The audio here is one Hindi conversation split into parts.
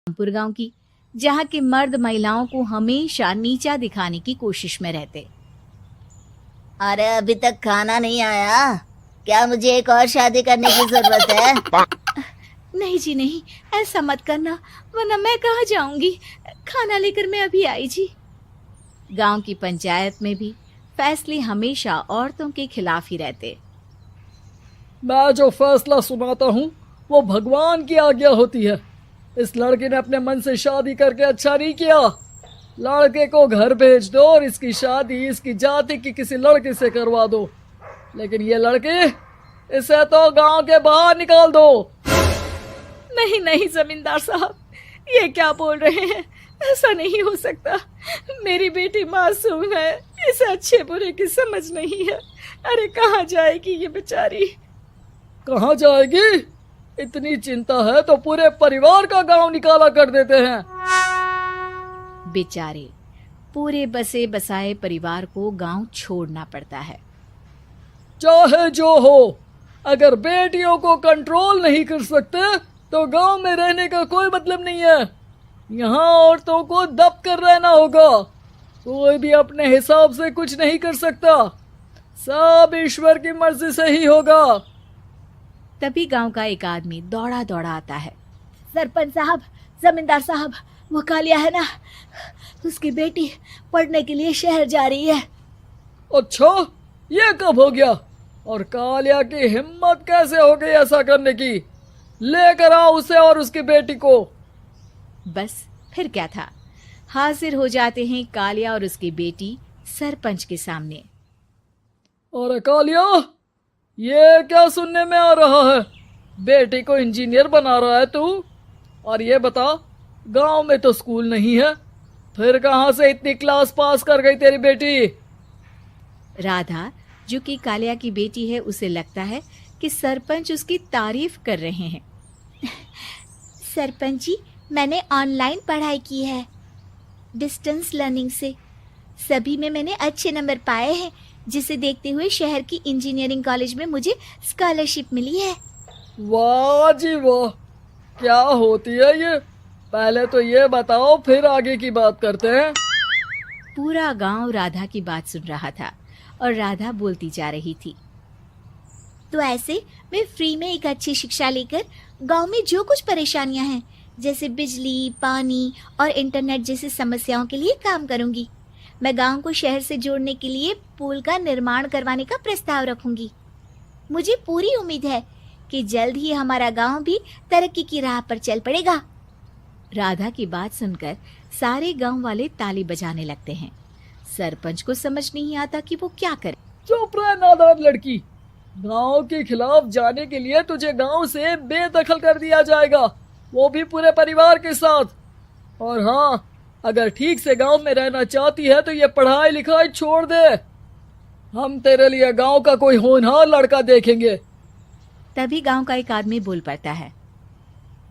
रामपुर गांव की, जहां के मर्द महिलाओं को हमेशा नीचा दिखाने की कोशिश में रहते। अरे अभी तक खाना नहीं आया, क्या मुझे एक और शादी करने की जरूरत है? नहीं जी नहीं, ऐसा मत करना, वरना मैं कहाँ जाऊंगी। खाना लेकर मैं अभी आई जी। गांव की पंचायत में भी फैसले हमेशा औरतों के खिलाफ ही रहते। मैं जो फैसला सुनाता हूँ वो भगवान की आज्ञा होती है। इस लड़के ने अपने मन से शादी करके अच्छा नहीं किया। लड़के को घर भेज दो और इसकी शादी इसकी जाति की किसी लड़के से करवा दो, लेकिन ये लड़की, इसे तो गांव के बाहर निकाल दो। नहीं नहीं जमींदार साहब, ये क्या बोल रहे हैं? ऐसा नहीं हो सकता। मेरी बेटी मासूम है, इसे अच्छे बुरे की समझ नहीं है। अरे कहाँ जाएगी ये बेचारी? कहाँ जाएगी? इतनी चिंता है तो पूरे परिवार का गांव निकाला कर देते हैं। बेचारे पूरे बसे बसाए परिवार को गांव छोड़ना पड़ता है। चाहे जो हो, अगर बेटियों को कंट्रोल नहीं कर सकते तो गांव में रहने का कोई मतलब नहीं है। यहाँ औरतों को दब कर रहना होगा। कोई भी अपने हिसाब से कुछ नहीं कर सकता, सब ईश्वर की मर्जी से ही होगा। तभी गांव का एक आदमी दौड़ा दौड़ा आता है। सरपंच साहब, जमींदार साहब, वो कालिया है ना, उसकी बेटी पढ़ने के लिए शहर जा रही है। अच्छा, ये कब हो गया? और कालिया की हिम्मत कैसे हो गई ऐसा करने की? लेकर आओ उसे और उसकी बेटी को। बस फिर क्या था, हाजिर हो जाते हैं कालिया और उसकी बेटी सरपंच के सामने। और कालिया, ये क्या सुनने में आ रहा है? बेटी को इंजीनियर बना रहा है तू? और ये बता, गांव में तो स्कूल नहीं है, फिर कहां से इतनी क्लास पास कर गई तेरी बेटी? राधा, जो कि कालिया की बेटी है, उसे लगता है कि सरपंच उसकी तारीफ कर रहे हैं। सरपंच जी, मैंने ऑनलाइन पढ़ाई की है, डिस्टेंस लर्निंग से। सभी में मैंने अच्छे नंबर पाए हैं, जिसे देखते हुए शहर की इंजीनियरिंग कॉलेज में मुझे स्कॉलरशिप मिली है। वाह जी वाह, क्या होती है ये? पहले तो ये बताओ, फिर आगे की बात करते हैं। पूरा गांव राधा की बात सुन रहा था और राधा बोलती जा रही थी। तो ऐसे मैं फ्री में एक अच्छी शिक्षा लेकर गांव में जो कुछ परेशानियां हैं, जैसे बिजली, पानी और इंटरनेट जैसी समस्याओं के लिए काम करूंगी। मैं गांव को शहर से जोड़ने के लिए पुल का निर्माण करवाने का प्रस्ताव रखूंगी। मुझे पूरी उम्मीद है कि जल्द ही हमारा गांव भी तरक्की की राह पर चल पड़ेगा। राधा की बात सुनकर सारे गांव वाले ताली बजाने लगते हैं। सरपंच को समझ नहीं आता कि वो क्या करे। चुप रह नादान लड़की, गांव के खिलाफ जाने के लिए तुझे गांव से बेदखल कर दिया जाएगा, वो भी पूरे परिवार के साथ। और हाँ, अगर ठीक से गांव में रहना चाहती है तो ये पढ़ाई लिखाई छोड़ दे। हम तेरे लिए गांव का कोई होनहार लड़का देखेंगे। तभी गांव का एक आदमी बोल पड़ता है।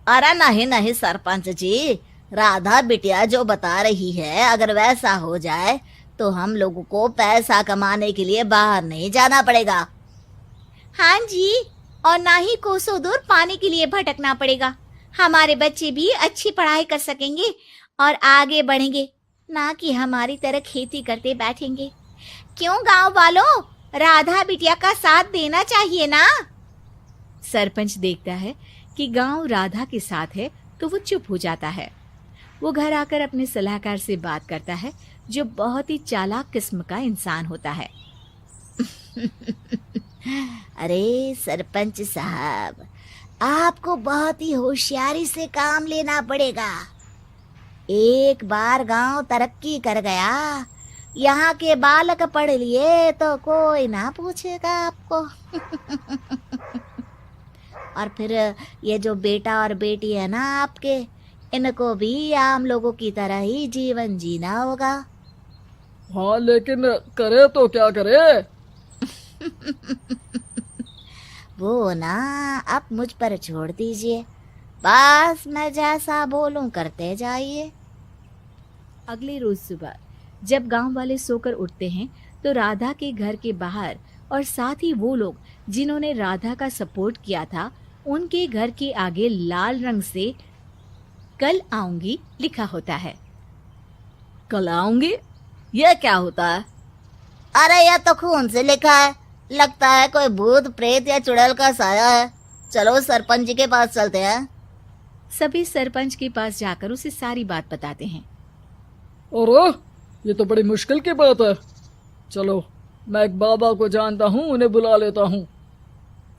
अरे नहीं नहीं सरपंच जी, राधा बिटिया जो बता रही है, अगर वैसा हो जाए तो हम लोगों को पैसा कमाने के लिए बाहर नहीं जाना पड़ेगा। हाँ जी, और ना ही कोसों दूर पानी के लिए भटकना पड़ेगा। हमारे बच्चे भी अच्छी पढ़ाई कर सकेंगे और आगे बढ़ेंगे, ना कि हमारी तरह खेती करते बैठेंगे। क्यों गांव वालों, राधा बिटिया का साथ देना चाहिए ना। सरपंच देखता है कि गांव राधा के साथ है तो वो चुप हो जाता है। वो घर आकर अपने सलाहकार से बात करता है, जो बहुत ही चालाक किस्म का इंसान होता है। अरे सरपंच साहब, आपको बहुत ही होशियारी से काम लेना पड़ेगा। एक बार गांव तरक्की कर गया, यहाँ के बालक पढ़ लिए तो कोई ना पूछेगा आपको। और फिर ये जो बेटा और बेटी है ना आपके, इनको भी आम लोगों की तरह ही जीवन जीना होगा। हाँ, लेकिन करे तो क्या करे? वो ना आप मुझ पर छोड़ दीजिए, बस मैं जैसा बोलूं करते जाइए। अगले रोज सुबह जब गांव वाले सोकर उठते हैं तो राधा के घर के बाहर और साथ ही वो लोग जिन्होंने राधा का सपोर्ट किया था, उनके घर के आगे लाल रंग से कल आऊंगी लिखा होता है। कल आऊंगी, यह क्या होता है? अरे यह तो खून से लिखा है, लगता है कोई भूत प्रेत या चुड़ैल का साया है। चलो सरपंच जी के पास चलते हैं। सभी सरपंच के पास जाकर उसे सारी बात बताते हैं। अरे ये तो बड़ी मुश्किल की बात है। चलो मैं एक बाबा को जानता हूँ, उन्हें बुला लेता हूँ।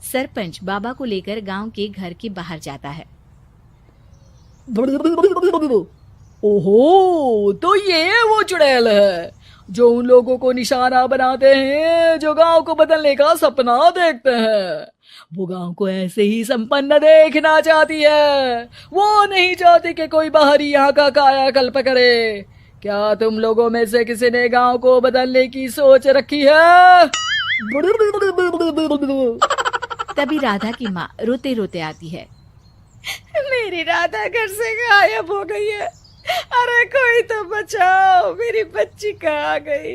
सरपंच बाबा को लेकर गांव के घर के बाहर जाता है। ओहो, तो ये वो चुड़ैल है जो उन लोगों को निशाना बनाते हैं जो गांव को बदलने का सपना देखते हैं। वो गांव को ऐसे ही संपन्न देखना चाहती है। वो नहीं चाहती कि कोई बाहरी यहाँ का कायाकल्प करे। क्या तुम लोगों में से किसी ने गांव को बदलने की सोच रखी है? तभी राधा की माँ रोते रोते आती है। मेरी राधा घर से गायब हो गई है। अरे कोई तो बचाओ, मेरी बच्ची कहाँ गई?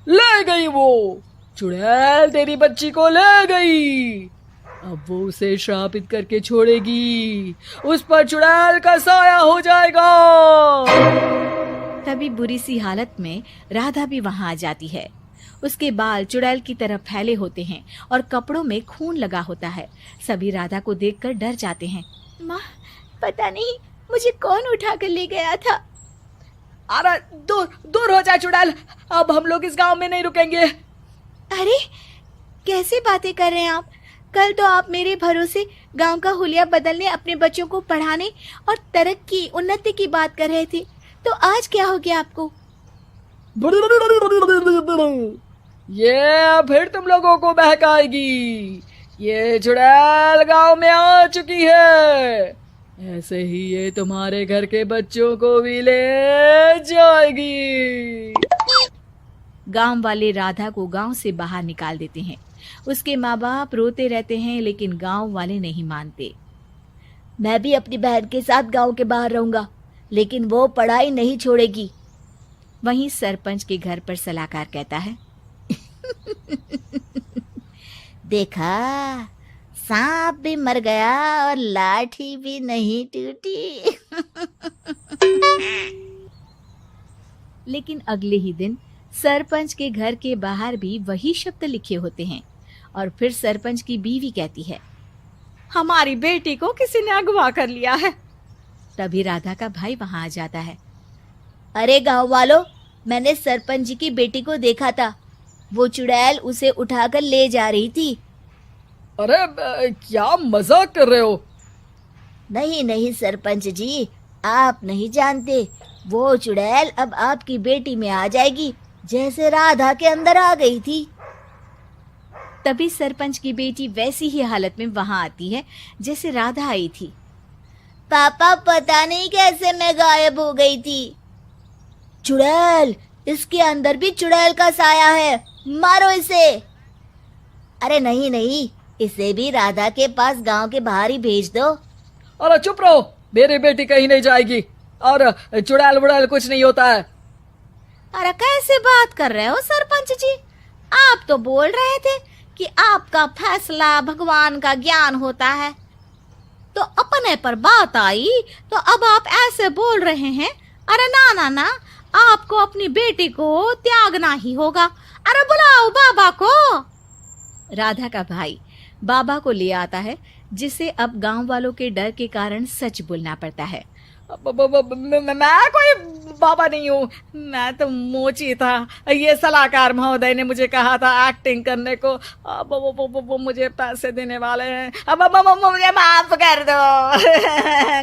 ले गई वो चुड़ैल, तेरी बच्ची को ले गई। अब वो उसे श्रापित करके छोड़ेगी, उस पर चुड़ैल का साया हो जाएगा। तभी बुरी सी हालत में राधा भी वहां आ जाती है। उसके बाल चुड़ैल की तरफ फैले होते हैं और कपड़ों में खून लगा होता है। सभी राधा को देखकर डर जाते हैं। माँ, पता नहीं मुझे कौन उठा कर ले गया था। अरे दूर दूर हो जा चुड़ैल, अब हम लोग इस गांव में नहीं रुकेंगे। अरे कैसी बातें कर रहे हैं आप? कल तो आप मेरे भरोसे गांव का हुलिया बदलने, अपने बच्चों को पढ़ाने और तरक्की उन्नति की बात कर रहे थे, तो आज क्या हो गया आपको? ये फिर तुम लोगों को बहकाएगी। ये चुड़ैल गांव में आ चुकी है, ऐसे ही ये तुम्हारे घर के बच्चों को भी ले जाएगी। गांव वाले राधा को गांव से बाहर निकाल देते हैं। उसके माँ बाप रोते रहते हैं, लेकिन गांव वाले नहीं मानते। मैं भी अपनी बहन के साथ गांव के बाहर रहूंगा, लेकिन वो पढ़ाई नहीं छोड़ेगी। वहीं सरपंच के घर पर सलाहकार कहता है। देखा, सांप भी मर गया और लाठी भी नहीं टूटी। लेकिन अगले ही दिन सरपंच के घर के बाहर भी वही शब्द लिखे होते हैं। और फिर सरपंच की बीवी कहती है, हमारी बेटी को किसी ने अगवा कर लिया है। तभी राधा का भाई वहां आ जाता है। अरे गांव वालों, मैंने सरपंच जी की बेटी को देखा था। वो चुड़ैल उसे उठाकर ले जा रही थी। अरे क्या मजाक कर रहे हो? नहीं नहीं सरपंच जी, आप नहीं जानते। वो चुड़ैल अब आपकी बेटी में आ जाएगी, जैसे राधा के अंदर आ गई थी। तभी सरपंच की बेटी वैसी ही हालत में वहां आती है जैसे राधा आई थी। पापा, पता नहीं कैसे मैं गायब हो गई थी। चुड़ैल, इसके अंदर भी चुड़ैल का साया है, मारो इसे। अरे नहीं नहीं, इसे भी राधा के पास गांव के बाहर ही भेज दो। अरे चुप रहो, मेरी बेटी कहीं नहीं जाएगी और चुड़ैल वुड़ैल कुछ नहीं होता है। अरे कैसे बात कर रहे हो सरपंच जी? आप तो बोल रहे थे कि आपका फैसला भगवान का ज्ञान होता है, तो अपने पर बात आई तो अब आप ऐसे बोल रहे हैं। अरे ना ना ना, आपको अपनी बेटी को त्यागना ही होगा। अरे बुलाओ बाबा को। राधा का भाई बाबा को ले आता है, जिसे अब गांव वालों के डर के कारण सच बोलना पड़ता है। मैं कोई बाबा नहीं हूँ, मैं तो मोची था। ये सलाहकार महोदय ने मुझे कहा था एक्टिंग करने को। अब वो मुझे पैसे देने वाले हैं। अब मुझे माफ कर दो।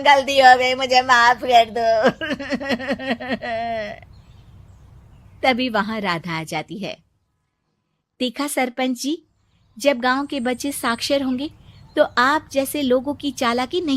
गलती हो गई, मुझे माफ कर दो। तभी वहां राधा आ जाती है। देखा सरपंच जी, जब गांव के बच्चे साक्षर होंगे तो आप जैसे लोगों की चालाकी नहीं